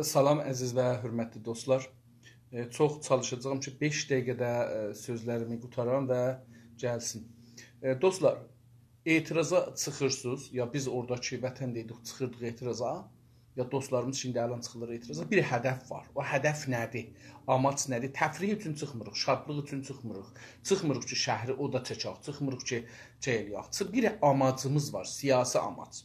Salam əziz və hörmətli dostlar. Çox çalışacağım ki 5 dəqiqədə sözlərimi qutaram və gəlsin. Dostlar, etiraza çıxırsınız, ya biz oradakı vətəndəydik, çıxırdıq etiraza, ya dostlarımız şimdi əlan çıxırlar etiraza. Bir hədəf var. O hədəf nədir? Amac nədir? Təfrih üçün çıxmırıq, şadlıq üçün çıxmırıq. Çıxmırıq ki şəhri oda çəkək, çıxmırıq ki eləyək. Bir amacımız var, siyasi amac.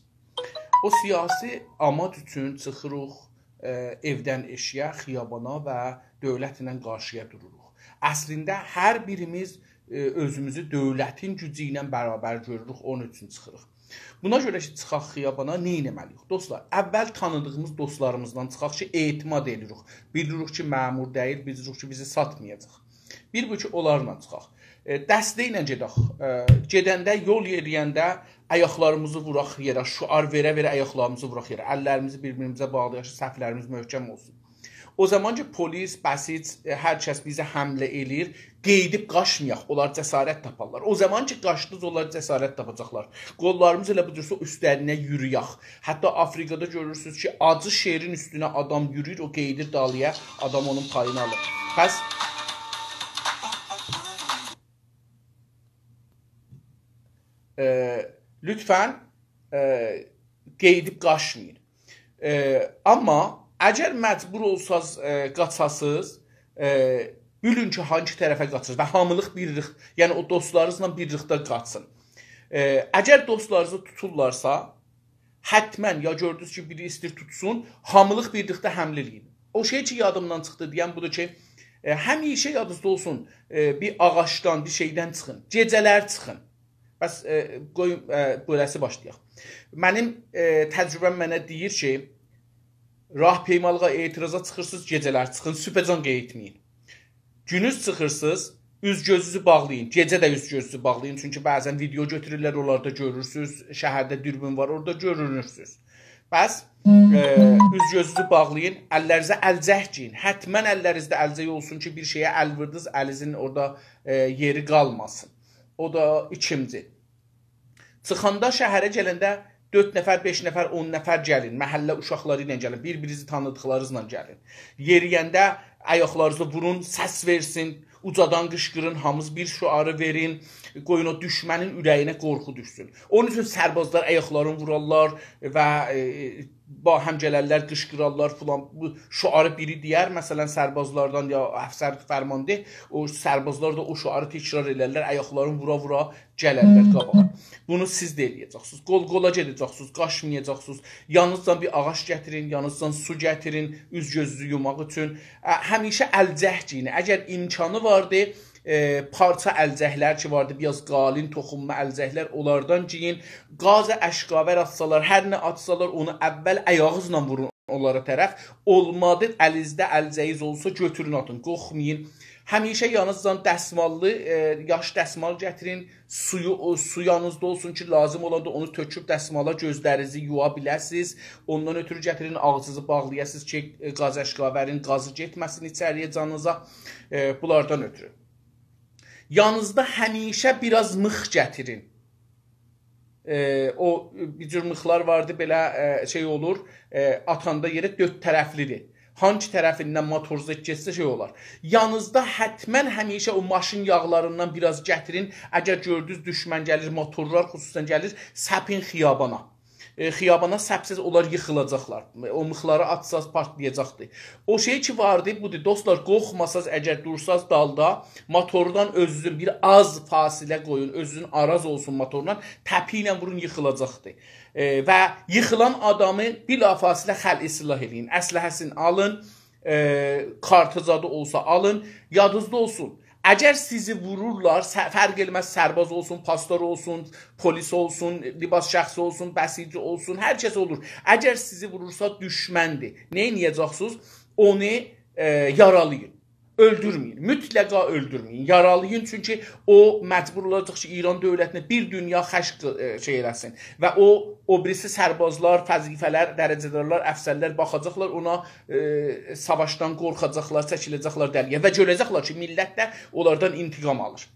O siyasi amac üçün çıxırıq evdən eşiyə, xiyabana və dövlətlə qarşıya dururuq. Əslində hər birimiz özümüzü dövlətin gücü ilə bərabər görürük, onun üçün çıxırıq. Buna görə ki, çıxaq xiyabana nə etməliyik? Dostlar, əvvəl tanıdığımız dostlarımızdan çıxaq ki, etimad edirik. Bilirik ki, məmur deyil, bilirik ki, bizi satmayacaq. Bir bu ki, onlarla çıxaq. Dəstəklə gedək. Gedəndə, yol yeriyəndə ayaqlarımızı vuraq yerə, şüar verə-verə ayaqlarımızı vuraq yerə. Əllərimizi bir-birimizə bağlayaq ki, səhvlərimiz möhkəm olsun. O zaman ki, polis, bəsit, hər kəs bizə həmlə eləyir, qeydib qaçmayaq, onlar cəsarət taparlar. O zaman ki, qaçdınız, onlar cəsarət tapacaqlar. Qollarımız elə budursa üstlərinə yürüyək. Hətta Afrikada görürsünüz ki, acı şerin üstünə adam yürüyür, o qeydir dalıya, adam onun payını alır. Bəs lütfən qeydib qaçmayın. Amma əgər məcbur olsaz qaçasınız, bilin ki, hangi tərəfə qaçırsınız və hamılıq birlik, yəni o dostlarınızla birlikdə qaçsın. Əgər dostlarınızı tuturlarsa, hətmən ya gördünüz ki, biri istir tutsun, hamılıq birlikdə həmlə eləyin. O şey ki, yadımdan çıxdı deyən budur ki, həmişə yadınızda olsun, bir ağaçdan, bir şeydən çıxın, gecələr çıxın. Bəs qoyun beləsi başlayaq. Mənim təcrübəm mənə deyir ki, rahpeymalığa etiraza çıxırsınız, gecələr çıxın, sübhəcən qeyitməyin. Günüz çıxırsınız, üz-gözünüzü bağlayın. Gecə də üz-gözünüzü bağlayın. Çünki bəzən video götürürlər, onlarda görürsünüz. Şəhərdə dürbün var, orada görünürsünüz. Bəs üz-gözünüzü bağlayın, əllərinizə əlcək giyin. Hətmən əllərinizdə əlcək olsun ki, bir şeyə əl vırdınız, əlinizin orada yeri qalmasın. O da ikinci. Çıxanda şəhərə gələndə 4 nəfər, 5 nəfər, 10 nəfər gəlin. Məhəllə uşaqları ilə gəlin. Bir-birinizi tanıdıqlarınızla gəlin. Yeriyəndə ayaqlarınızı vurun, səs versin. Ucadan qışqırın, hamız bir şüarı verin. Qoyun o düşmənin ürəyinə qorxu düşsün. Onun üçün sərbazlar ayaqlarını vurarlar və həmgələrlər qışqırarlar filan. Bu şüarı biri deyər, məsələn sərbazlardan ya əfsər fərmandı, o sərbazlar da o şüarı təkrar elərlər, ayaqlarını vura-vura gələrlər qabağa. Bunu siz də eləyəcəksiniz. Qol-qola gedəcəksiniz, qaçmayacaqsınız. Yanınızdan bir ağac gətirin, yanınızdan su gətirin, üz-gözünüzü yumaq üçün. Həmişə əlcək giyin. Əgər imkanı vardı, parça əlcəklər ki vardı, biraz qalin toxunma əlcəklər, onlardan giyin. Qaza əşqavər atsalar, hər nə atsalar onu əvvəl ayağınızla vurun onlara tərəf. Olmadı, əlinizdə əlcəyiz olsa götürün atın, qorxmayın. Həmişə yanınızdan dəsmallı, yaş dəsmal gətirin, su yanınızda olsun ki, lazım olanda onu töküb dəsmala gözlərinizi yuva biləsiniz. Ondan ötürü gətirin, ağzınızı bağlayasınız ki, qaz əşqavərin qazı getməsin içəriyə canınıza, bunlardan ötürü. Yanınızda həmişə biraz mıx gətirin. O bir cür mıxlar vardı, belə şey olur, atanda yerə 4 tərəflidir. Hangi tərəfindən motorunuz keçsə şey olar. Yanınızda hətmən həmişə o maşın yağlarından biraz gətirin. Əgər gördünüz düşmən gəlir, motorlar xüsusən gəlir, səpin xiyabana. Xiyabana səpsiz onlar yıxılacaqlar. O mıxları atsaz partlayacaqdır. O şey ki vardı, budur. Dostlar, qorxmasaz, əgər dursaz dalda, motordan özünüzün bir az fasilə qoyun, özünün araz olsun motordan, təpi ilə vurun, yıxılacaqdır. Və yıxılan adamı bilafasilə xəl islah eləyin. Əsləhəsini alın, kartızadı olsa alın, yadınızda olsun. Əgər sizi vururlar, fərq eləməz, sərbaz olsun, pastor olsun, polis olsun, libas şəxsi olsun, bəsici olsun, hər kəs olur. Əgər sizi vurursa düşməndir. Nə edəcəksiniz? Onu yaralayın. Öldürməyin. Mütləqa öldürməyin. Yaralayın, çünki o məcbur olacaq ki, İran dövlətinə bir dünya xəşq şey eləsin. Və o birisi sərbazlar, fəzifələr, dərəcədarlar, əfsərlər baxacaqlar, ona savaşdan qorxacaqlar, çəkiləcəklər dəliyə və görəcəklər ki, millət də onlardan intiqam alır.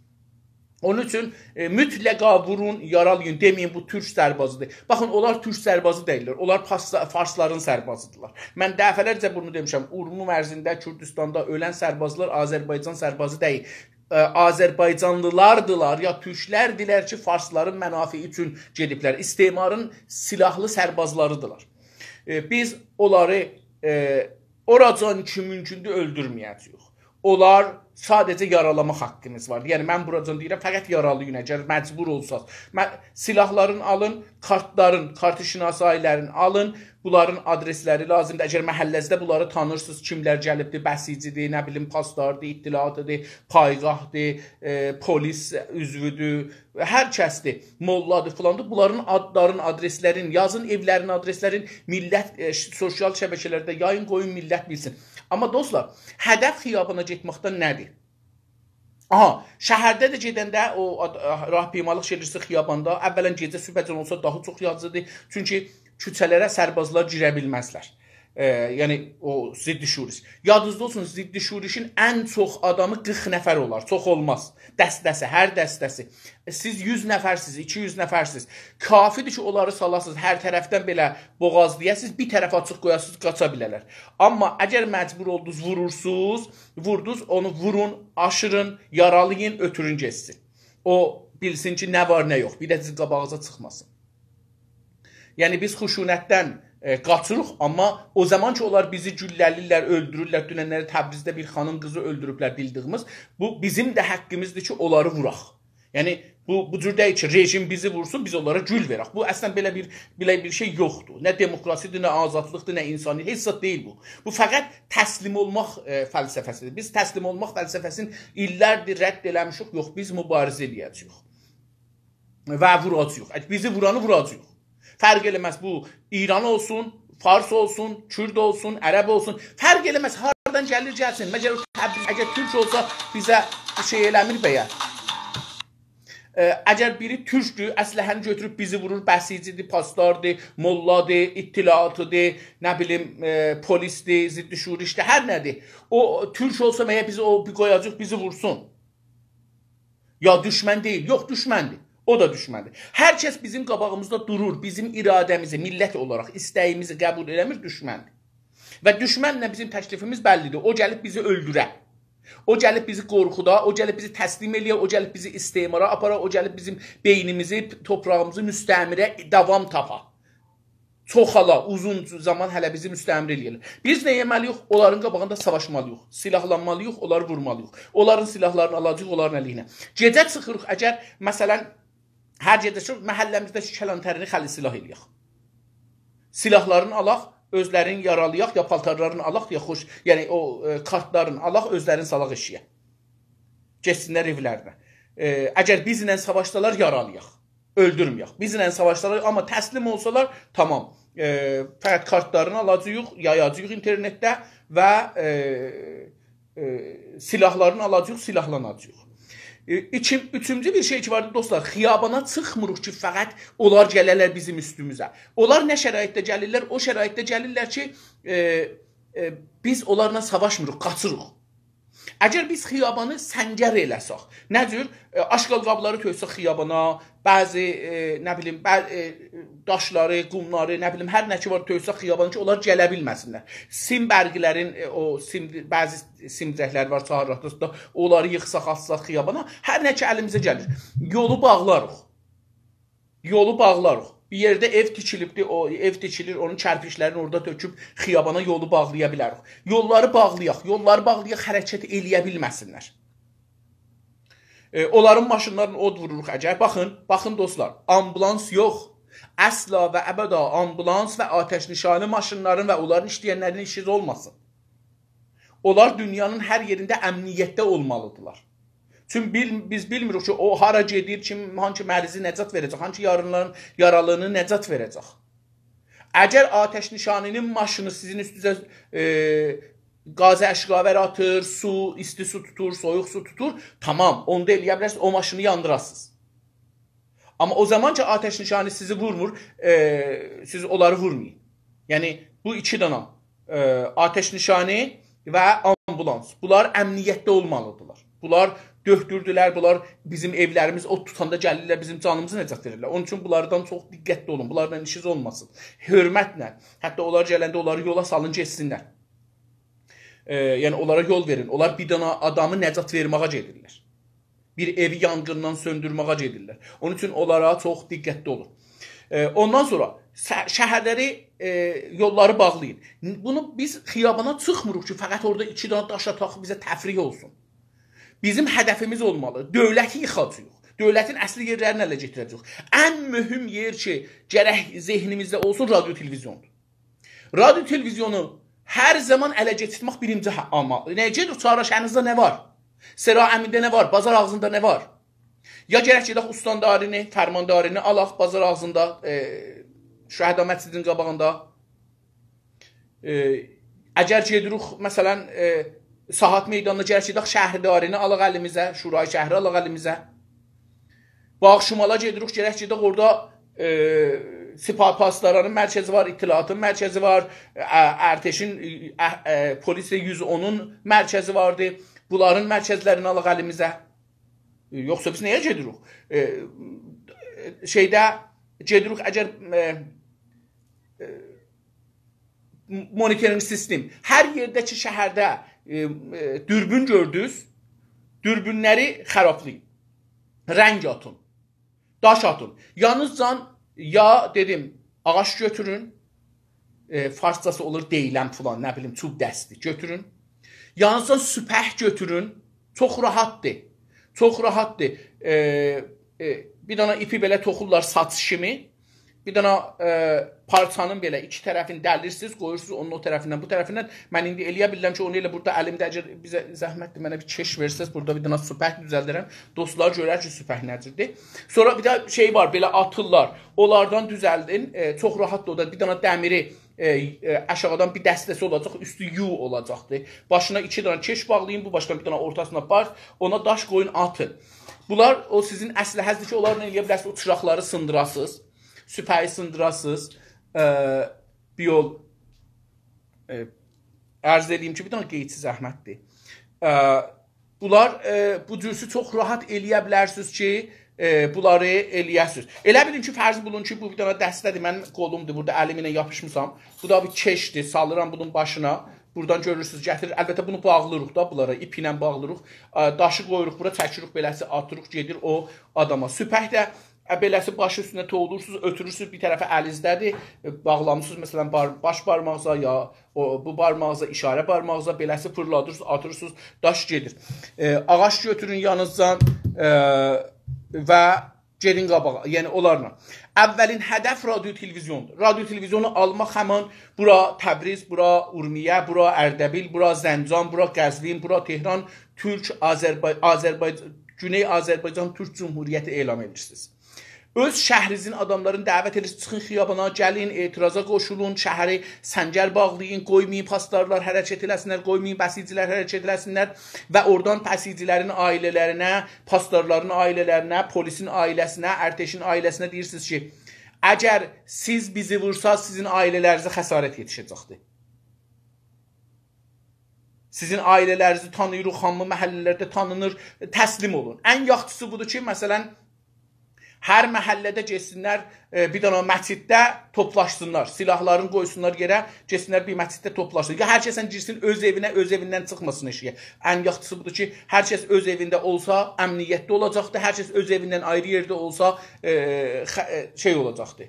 Onun üçün mütləqa vurun, yaralayın, deməyin bu türk sərbazıdır. Baxın, onlar türk sərbazı deyirlər. Onlar farsların sərbazıdırlar. Mən dəfələrcə bunu demişəm. Urmu mərzində, Kürdistanda ölən sərbazlar Azərbaycan sərbazı deyil. Azərbaycanlılardılar ya türklərdilər ki, farsların mənafiyi üçün gediblər. İstemarın silahlı sərbazlarıdırlar. Biz onları oracan ki mümkündür öldürməyəcəyik. Onlar sadəcə yaralamaq haqqınız var. Yəni, mən buracan deyirəm, fəqət yaralayın, əgər məcbur olsaq. Silahların alın, kartların, kartişinası ailərin alın, bunların adresləri lazımdır. Əgər məhəlləzdə bunları tanırsınız, kimlər gəlibdir, bəsicidir, nə bilim, pastardır, ittilatıdır, payqahdır, polis üzvüdür, hər kəsdir, molladır, filandır. Bunların adların, adreslərin, yazın evlərin, adreslərin, millət, sosial şəbəkələrdə yayın, qoyun, millət bilsin. Amma dostlar, hədəf xiyabana getməkdən nədir? Aha, şəhərdə də gedəndə o rahpimalıq şeirisi xiyabanda əvvələn gecə sübhəcən olsa daha çox yazıdır. Çünki küçələrə sərbazlar girə bilməzlər. Yəni o ziddi şuriş. Yadınızda olsun, ziddi şurişin ən çox adamı 40 nəfər olar. Çox olmaz. Dəstəsi, hər dəstəsi. Siz 100 nəfərsiniz, 200 nəfərsiniz. Kafidir ki, onları salasınız, hər tərəfdən belə boğazlayasınız, bir tərəf açıq qoyasınız, qaça bilərlər. Amma əgər məcbur oldunuz, vurdunuz, onu vurun, aşırın, yaralayın, ötürün geçsin. O bilsin ki, nə var, nə yox. Bir də siz qabağıza çıxmasın. Yəni biz xuşunətdən qaçırıq, amma o zaman ki onlar bizi gülləlirlər, öldürürlər, dünənləri Təbrizdə bir xanım qızı öldürüblər bildiyimiz, bu bizim də haqqımızdır ki onları vuraq. Yəni bu cür deyil ki rejim bizi vursun, biz onlara gül verək. Bu əslən belə bir şey yoxdur. Nə demokrasiyadır, nə azadlıqdır, nə insani, heç zat deyil bu. Bu fəqət təslim olmaq fəlsəfəsidir. Biz təslim olmaq fəlsəfəsini illərdir rədd eləmişik, yox biz mübarizə edəcəyik. Və vuracağıq. Bizi vuranı vuracağıq. Fərq eləməz bu İran olsun, Fars olsun, Kürd olsun, Ərəb olsun. Fərq eləməz, haradan gəlir gəlsin. Məgər əgər Türk olsa bizə şey eləmir bəyə. Əgər biri türkdür, əsləhəni götürüb bizi vurur, bəsicidir, pastardır, molladır, ittilatıdır, nə bilim, polisdir, ziddi şurişdir, hər nədir. O türk olsa məyə bizi qoyacaq, bizi vursun. Ya düşmən deyil, yox düşməndir. O da düşməndir. Hər kəs bizim qabağımızda durur, bizim iradəmizi, millət olaraq istəyimizi qəbul eləmir, düşməndir. Və düşmənlə bizim təklifimiz bəllidir. O gəlib bizi öldürə. O gəlib bizi qorxuda, o gəlib bizi təslim eləyə, o gəlib bizi istemara apara, o gəlib bizim beynimizi, toprağımızı müstəmirə davam tapa. Çoxala, uzun zaman hələ bizi müstəmir eləyirlər. Biz nə yeməliyik? Onların qabağında savaşmalıyıq, silahlanmalıyıq, onları vurmalıyıq. Onların silahlarını alacaq, onların əleyhinə. Gecə çıxırıq, əgər məsələn hər gecə çıxırıq, məhəlləmizdəki kəlantərini xəli silah eləyək. Silahlarını alaq, özlərini yaralayaq, ya paltarlarını alaq, ya xoş, yəni o kartlarını alaq, özlərini salaq eşiyə. Geçsinlər evlərinə. Əgər bizlə savaşsalar, yaralayaq. Öldürməyək. Bizlə savaşsalar, amma təslim olsalar, tamam. Fəqət kartlarını alacağıq, yayacağıq internetdə və silahlarını alacağıq, silahlanacağıq. Üçüncü bir şey ki vardır dostlar, xiyabana çıxmırıq ki, fəqət onlar gələrlər bizim üstümüzə. Onlar nə şəraitdə gəlirlər? O şəraitdə gəlirlər ki, biz onlarla savaşmırıq, qaçırıq. Əgər biz xiyabanı səngər eləsək, nə cür? Aşqal qabları töysək xiyabana, bəzi, nə bilim, daşları, qumları, nə bilim, hər nə ki var töysək xiyabana ki, onlar gələ bilməsinlər. Sim bərgilərin, bəzi simcəklər var çağıraqda, onları yıxsaq, atsaq xiyabana, hər nə ki əlimizə gəlir. Yolu bağlarıq. Yolu bağlarıq. Bir yerdə ev tikilibdir, o ev tikilir, onun kərpişlərini orada töküb xiyabana yolu bağlaya bilərik. Yolları bağlayaq, hərəkət eləyə bilməsinlər. Onların maşınlarını od vururuq əgər. Baxın dostlar, ambulans yox. Əsla və əbəda ambulans və atəşnişanı maşınların və onların işləyənlərin işi olmasın. Onlar dünyanın hər yerində əmniyyətdə olmalıdırlar. Çünki biz bilmirik ki, o hara gedir, hangi mərzi nəcat verəcək, hangi yaralını nəcat verəcək. Əgər atəşnişaninin maşını sizin üstünüzə qazı əşqavər atır, isti su tutur, soyuq su tutur, tamam, onu da eləyə bilərsiniz, o maşını yandırasınız. Amma o zaman ki, atəşnişanı sizi vurmur, siz onları vurmayın. Yəni, bu iki dana, atəşnişanı və ambulans, bunlar əmniyyətdə olmalıdırlar. Bunlar döhdürdülər, bunlar bizim evlərimiz od tutanda gəlirlər, bizim canımızı nəcat verirlər. Onun üçün bunlardan çox diqqətli olun, bunlarla işiniz olmasın. Hörmətlə, hətta onlar gələndə onları yola salın, geçsinlər. Yəni onlara yol verin. Onlar bir dana adamı nəcat verməyə gedirlər. Bir evi yanğından söndürməyə gedirlər. Onun üçün onlara çox diqqətli olun. Ondan sonra şəhərləri, yolları bağlayın. Bunu biz xiyabana çıxmırıq ki, fəqət orada 2 dana daş ataq, bizə təfriq olsun. Bizim hədəfimiz olmalı. Dövləti yıxacağıq. Dövlətin əsli yerlərini ələ getirəcəyik. Ən mühüm yer ki, gərək zehnimizdə olsun radio televizyondur. Radio televizyonu hər zaman ələ getirmək birinci amalı. Necədir? Çağrışanızda nə var? Sera Əmində nə var? Bazar ağzında nə var? Ya gərək gedək ustandarini, fərmandarini alaq bazar ağzında, Şəhədə məscidinin qabağında. Əgər gedirik, məsələn, Sahat meydanına gərək gedək şəhərdarini alaq əlimizə, Şurayı şəhəri alaq əlimizə. Bağ Şimala gedirik, gərək gedək orada Sipah Pastaranın mərkəzi var, İttilatın mərkəzi var, Ərteşin Polis 110-un mərkəzi vardı. Bunların mərkəzlərini alaq əlimizə. Yoxsa biz nəyə gedirik? Gedirik, əgər monitoring sistem, hər yerdəki şəhərdə dürbün gördünüz, dürbünləri xərablayın, rəng atın, daş atın. Yalnızca ya dedim, ağaç götürün, farsçası olur deyilən falan, nə bilim, çub dəsti götürün. Yalnızca süpəh götürün, çox rahatdır. Çox rahatdır. Bir dana ipi belə toxurlar saç kimi. Bir dana parçanın belə iki tərəfini dəlirsiniz, qoyursunuz onun o tərəfindən, bu tərəfindən. Mən indi eləyə bilirəm ki, onu elə burada əlimdə əgər bizə zəhmətdir, mənə bir keş versəz, burada bir dana süpəh düzəldirəm. Dostlar görər ki, süpəh nədirdir. Sonra bir də şey var, belə atırlar. Onlardan düzəldin. Çox rahatdır o da. Bir dana dəmiri aşağıdan bir dəstəsi olacaq, üstü yu olacaqdır. Başına 2 dana keş bağlayın, bu başdan bir dana ortasına baş, ona daş qoyun, atın. Bunlar o sizin əsləhəzdir ki, onlarla eləyə bilərsiniz, o çıraqları sındırasınız, süpəhi sındırasınız. Bir yol ərz edeyim ki, bir dana qeydsiz zəhmətdir. Bunlar bu cürsi çox rahat eləyə bilərsiniz ki, bunları eləyəsiniz. Elə bilin ki, fərz bulun ki, bu bir dana dəstədir, mənim qolumdur, burada əlim ilə yapışmışam. Bu da bir keşdir, salıram bunun başına. Buradan görürsünüz, gətirir. Əlbəttə bunu bağlayırıq da bunlara, ip ilə bağlayırıq. Daşı qoyuruq, bura çəkirik, beləsi atırıq, gedir o adama. Süpək də beləsi başı üstünə toğulursunuz, ötürürsünüz, bir tərəfə əlizdədir, bağlamışsınız, məsələn, baş barmağıza ya bu barmağıza, işarə barmağıza, beləsi fırladırsınız, atırırsınız, daş gedir. Ağaç götürün yanınızdan və gedin qabağa, yəni onlarla. Əvvəlin hədəf radio televizyondur. Radio televizyonu almaq həman bura Təbriz, bura Urmiyə, bura Ərdəbil, bura Zəncan, bura Qəzvin, bura Tehran, Güney Azərbaycan Türk Cumhuriyyəti elan edirsiniz. Öz şəhrinizin adamlarını dəvət edirsiniz, çıxın xiyabana, gəlin, etiraza qoşulun, şəhəri səngər bağlayın, qoymayın, pastarlar hərəkət eləsinlər, qoymayın, bəsicilər hərəkət eləsinlər və oradan bəsicilərin ailələrinə, pastarların ailələrinə, polisin ailəsinə, ərteşin ailəsinə deyirsiniz ki, əgər siz bizi vursaz, sizin ailələrinizə xəsarət yetişəcəkdir. Sizin ailələrinizi tanıyırıq, xanlı məhəllələrdə tanınır, təslim olun. Ən yaxşısı budur ki, məsələn, hər məhəllədə geçsinlər, bir dana məsciddə toplaşsınlar. Silahlarını qoysunlar yerə, geçsinlər bir məsciddə toplaşsınlar. Ya hər kəsən girsin öz evinə, öz evindən çıxmasın eşiyə. Ən yaxşısı budur ki, hər kəs öz evində olsa, əmniyyətdə olacaqdır. Hər kəs öz evindən ayrı yerdə olsa, şey olacaqdır.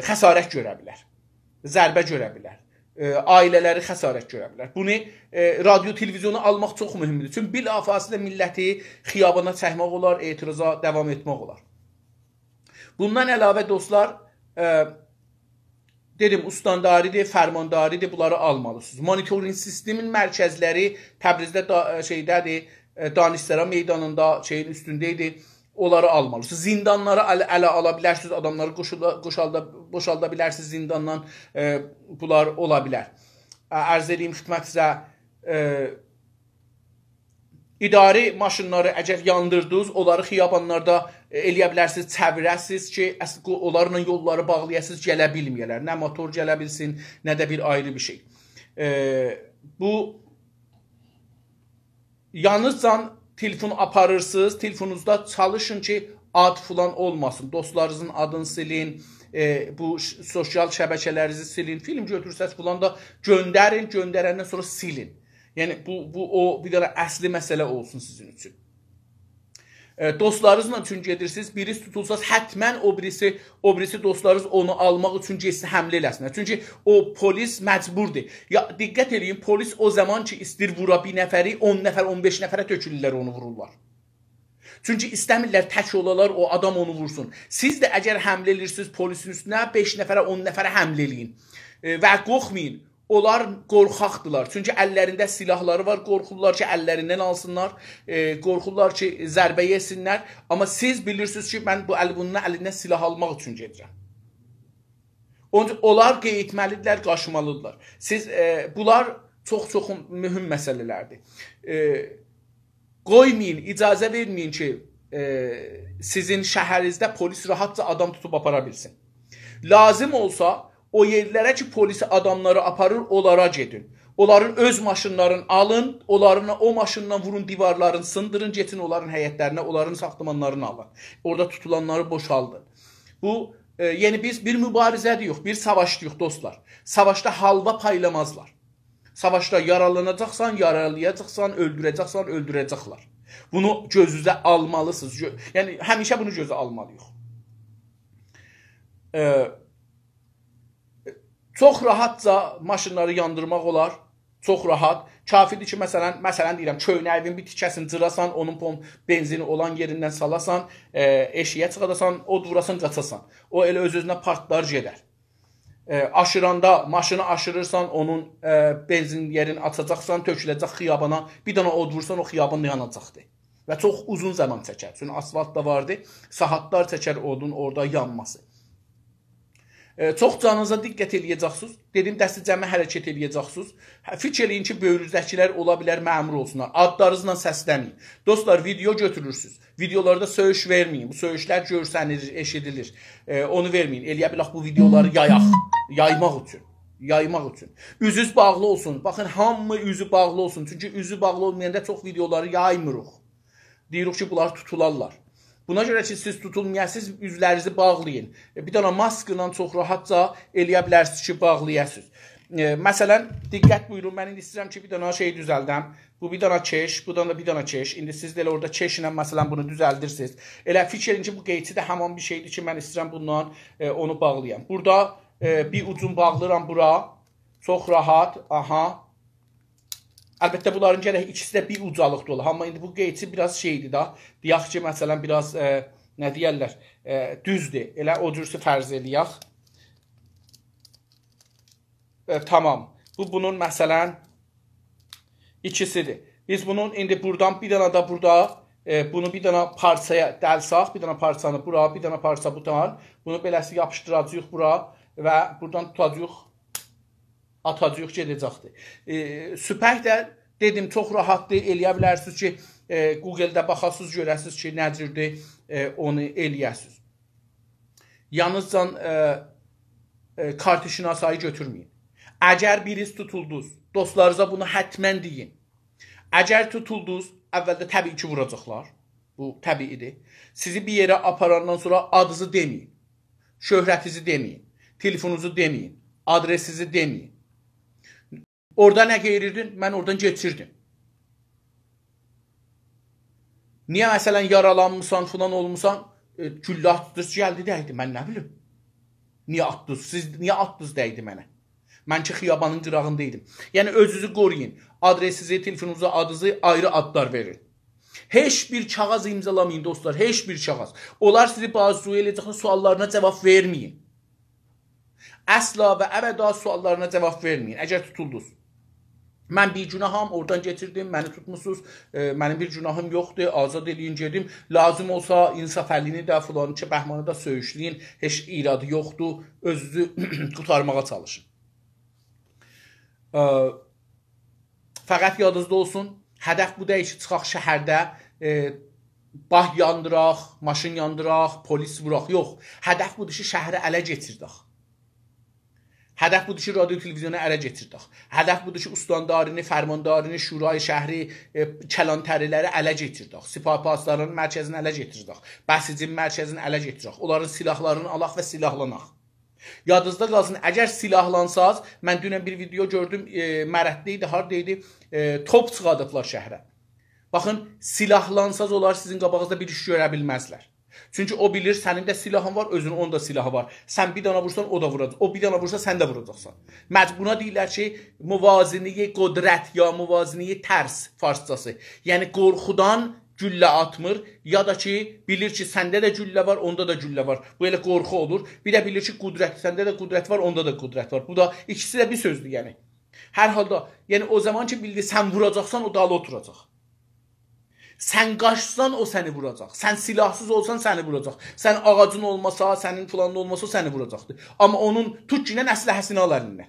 Xəsarət görə bilər. Zərbə görə bilər. Ailələri xəsarət görə bilər. Bunu radio televizyonu almaq çox mühümdür. Çünki bilafasilə milləti xiyabana çəkmək olar, etiraza davam etmək olar. Bundan əlavə dostlar, dedim, ustandaridir, fərmandaridir, bunları almalısınız. Monitoring sistemin mərkəzləri Təbrizdə şeydədir, Danışsara meydanında şeyin üstündəydi, onları almalısınız. Zindanları ələ ala bilərsiniz, adamları boşalda bilərsiniz zindandan, bunlar ola bilər. Ərz edeyim xidmətinizə, İdari maşınları əgər yandırdınız, onları xiyabanlarda eləyə bilərsiniz, çəvirəsiniz ki, onlarla yolları bağlayasınız, gələ bilməyələr. Nə motor gələ bilsin, nə də bir ayrı bir şey. Bu, yalnızca telefon aparırsınız, telefonunuzda çalışın ki ad falan olmasın. Dostlarınızın adını silin, bu sosial şəbəkələrinizi silin. Film götürsəz falan da göndərin, göndərəndən sonra silin. Yəni bu o bir dənə əsli məsələ olsun sizin üçün. Dostlarınızla üçün gedirsiniz, birisi tutulsaz həttəmən o birisi dostlarınız onu almaq üçün getsin, həmlə eləsinlər. Çünki o polis məcburdur. Ya diqqət eləyin, polis o zaman ki istir vura bir nəfəri, 10 nəfər, 15 nəfərə tökülürlər, onu vururlar. Çünki istəmirlər tək olalar o adam onu vursun. Siz də əgər həmlə edirsiniz polisin üstünə, 5 nəfərə, 10 nəfərə həmlə eləyin. Və qorxmayın. Onlar qorxaqdılar. Çünki əllərində silahları var. Qorxurlar ki, əllərindən alsınlar. Qorxurlar ki, zərbə yesinlər. Amma siz bilirsiniz ki, mən bu bunun əlindən silah almaq üçün gedirəm. Onlar qeyitməlidirlər, qaçmalıdırlar. Bunlar çox mühüm məsələlərdir. Qoymayın, icazə verməyin ki, sizin şəhərinizdə polis rahatca adam tutub apara bilsin. Lazım olsa, o yerlərə ki, polisi adamları aparır, onlara gedin. Onların öz maşınlarını alın, onlarına o maşından vurun, divarlarını sındırın, getin onların həyətlərinə, onların saxtamanlarını alın. Orada tutulanları boşaldın. Bu, yəni biz bir mübarizədir yox, bir savaşdır yox dostlar. Savaşda halva paylamazlar. Savaşda yaralanacaqsan, yaralayacaqsan, öldürəcəksən, öldürəcəklər. Bunu gözünüzə almalısınız. Yəni həmişə bunu gözə almalıyıq. Çox rahatca maşınları yandırmaq olar. Çox rahat. Kafidir ki, məsələn deyirəm, köynə evin bir tikəsini cırasan, onun benzini olan yerindən salasan, eşiyə çıxadasan, od vurasan, qaçasan. O elə öz-özünə partlar gedər. Aşıranda, maşını aşırırsan, onun benzin yerini açacaqsan, töküləcək xiyabana, bir dana od vursan, o xiyaban yanacaqdır. Və çox uzun zaman çəkər. Çünki asfalt da vardır, saatlar çəkər odun orada yanması. Çox canınıza diqqət eləyəcəksiniz. Dedim, dəsti cəmi hərəkət eləyəcəksiniz. Fikir eləyin ki, böyrünüzdəkilər ola bilər məmur olsunlar. Adlarınızla səsləməyin. Dostlar, video götürürsünüz. Videolarda söyüş verməyin. Bu söyüşlər görsənilir, eşidilir. Onu verməyin. Eləyə bilək bu videoları yaymaq üçün. Yaymaq üçün. Üzünüz bağlı olsun. Baxın, hamı üzü bağlı olsun. Çünki üzü bağlı olmayanda çox videoları yaymırıq. Deyirik ki, bunlar tutularlar. Buna görə ki, siz tutulmayasınız, üzlərinizi bağlayın. Bir dənə maskla çox rahatca eləyə bilərsiniz ki, bağlayasınız. Məsələn, diqqət buyurun, mən indi istəyirəm ki, bir dənə şey düzəldəm. Bu bir dənə keş, bu da bir dənə keş. İndi siz də elə orada keşlə məsələn bunu düzəldirsiniz. Elə fikrin ki, bu qeyti də həman bir şeydir ki, mən istəyirəm bundan onu bağlayam. Burada bir ucun bağlayıram bura. Çox rahat. Aha. Əlbəttə, bunların gərək ikisi də bir ucalıqda olur. Amma indi bu qeyti biraz şeydir da. Deyək ki, məsələn, biraz, nə deyərlər, düzdür. Elə o cürsə fərz eləyək. Tamam. Bu, bunun, məsələn, ikisidir. Biz bunun, indi buradan, bir dənə da burada, bunu bir dənə parçaya dəlsaq, bir dənə parçanı bura, bir dənə parça buradan. Bunu beləsi yapışdıracaq bura və buradan tutacaq. Atacaq gedəcəkdir. Süpək də dedim, çox rahatdır, eləyə bilərsiniz ki, Google-də baxasınız, görəsiniz ki, nəcirdir, onu eləyəsiniz. Yalnızca kartişinasayı götürməyin. Əgər biriniz tutuldunuz, dostlarınıza bunu həttəmən deyin. Əgər tutuldunuz, əvvəldə təbii ki, vuracaqlar. Bu təbiidir. Sizi bir yerə aparandan sonra adınızı deməyin, şöhrətinizi deməyin, telefonunuzu deməyin, adresinizi deməyin. Orada nə qeyrirdin? Mən oradan geçirdim. Niyə məsələn yaralanmısan, falan olmuşsan, güllə atdınız, gəldi dəydi, mən nə bilim. Niyə atdınız? Siz niyə atdınız dəydi mənə? Mən ki, xiyabanın qırağındaydım. Yəni, özünüzü qoruyun. Adresinizi, telefonunuza adınızı ayrı adlar verin. Heç bir kağız imzalamayın, dostlar, heç bir kağız. Onlar sizi bazı eləyəcək suallarına cavab verməyin. Əsla və əbəda suallarına cavab verməyin, əgər tutuldunuz. Mən bir günaham, oradan getirdim, məni tutmuşsunuz, mənim bir günahım yoxdur, azad eləyin gedim. Lazım olsa insaf əlini də, filanı ki, bəhmanı da söyüşləyin, heç iradı yoxdur, özünüzü qutarmağa çalışın. Fəqət yadınızda olsun, hədəf bu deyil ki, çıxaq şəhərdə, bah yandıraq, maşın yandıraq, polis vuraq, yox. Hədəf budur ki, şəhərə ələ getirdək. Hədəf budur ki, radio televizyonu ələ keçirdək. Hədəf budur ki, ustandarını, fərmandarını, şurayı şəhri, kəlantəriləri ələ keçirdək. Sipah-pasların mərkəzini ələ keçirdək. Bəsicin mərkəzini ələ keçirdək. Onların silahlarını alaq və silahlanaq. Yadınızda qalsın, əgər silahlansaz, mən dünən bir video gördüm, Mərətdə idi, harada idi, top çıxadıblar şəhərə. Baxın, silahlansaz onlar sizin qabağınızda bir iş görə bilməzlər. Çünki o bilir, sənin də silahın var, özünün onun da silahı var. Sən bir dana vursan, o da vuracaq. O bir dana vursa, sən də vuracaqsan. Buna deyirlər ki, muvazini qudrət ya muvazini tərs farsçası. Yəni, qorxudan güllə atmır, ya da ki, bilir ki, səndə də güllə var, onda da güllə var. Bu elə qorxu olur. Bir də bilir ki, qudrət, səndə də qudrət var, onda da qudrət var. Bu da ikisi də bir sözdür, yəni. Hər halda, yəni o zaman ki, bildi, sən vuracaqsan, o dalı oturacaq. Sən qaçsan, o səni vuracaq. Sən silahsız olsan, səni vuracaq. Sən ağacın olmasa, sənin filanın olmasa, o səni vuracaqdır. Amma onun tut ki, əsləhəsini al əlindən.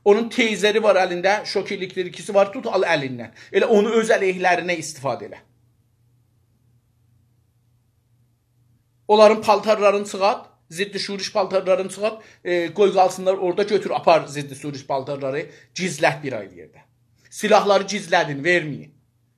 Onun teyzəri var əlində, şok elektrikisi var, tut al əlindən. Elə onu öz əleyhlərinə istifadə elə. Onların paltarlarını çıxart, ziddi şuriş paltarlarını çıxart, qoy qalsınlar orada götür, apar ziddi şuriş paltarları, gizlət bir ayrı yerdə. Silahları gizlədin, verməyin.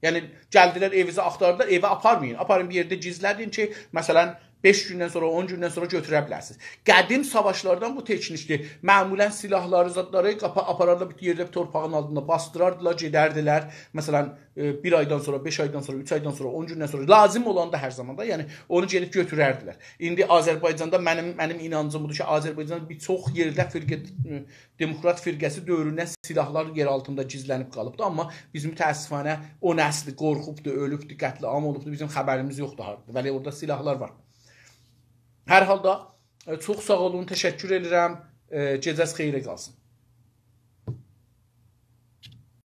Yəni, gəldilər evinizi axtardılar, evə aparmayın. Aparın bir yerdə gizlədin ki, məsələn, 5 gündən sonra, 10 gündən sonra götürə bilərsiniz. Qədim savaşlardan bu teknikdir. Məmulən silahları, zadları apararlar bir yerdə bir torpağın altında bastırardılar, gedərdilər. Məsələn, 1 aydan sonra, 5 aydan sonra, 3 aydan sonra, 10 gündən sonra, lazım olanda hər zamanda, yəni onu gedib götürərdilər. İndi Azərbaycanda mənim inancım budur ki, Azərbaycanda bir çox yerdə demokrat firqəsi dövründən silahlar yer altında gizlənib qalıbdır. Amma bizim təəssüfənə o nəsli qorxubdur, ölübdür, qətliam olubdur, bizim xəbərimiz yoxdur. Bəli, orada silahlar var. Hər halda çox sağ olun, təşəkkür edirəm. Gecəz xeyrə qalsın.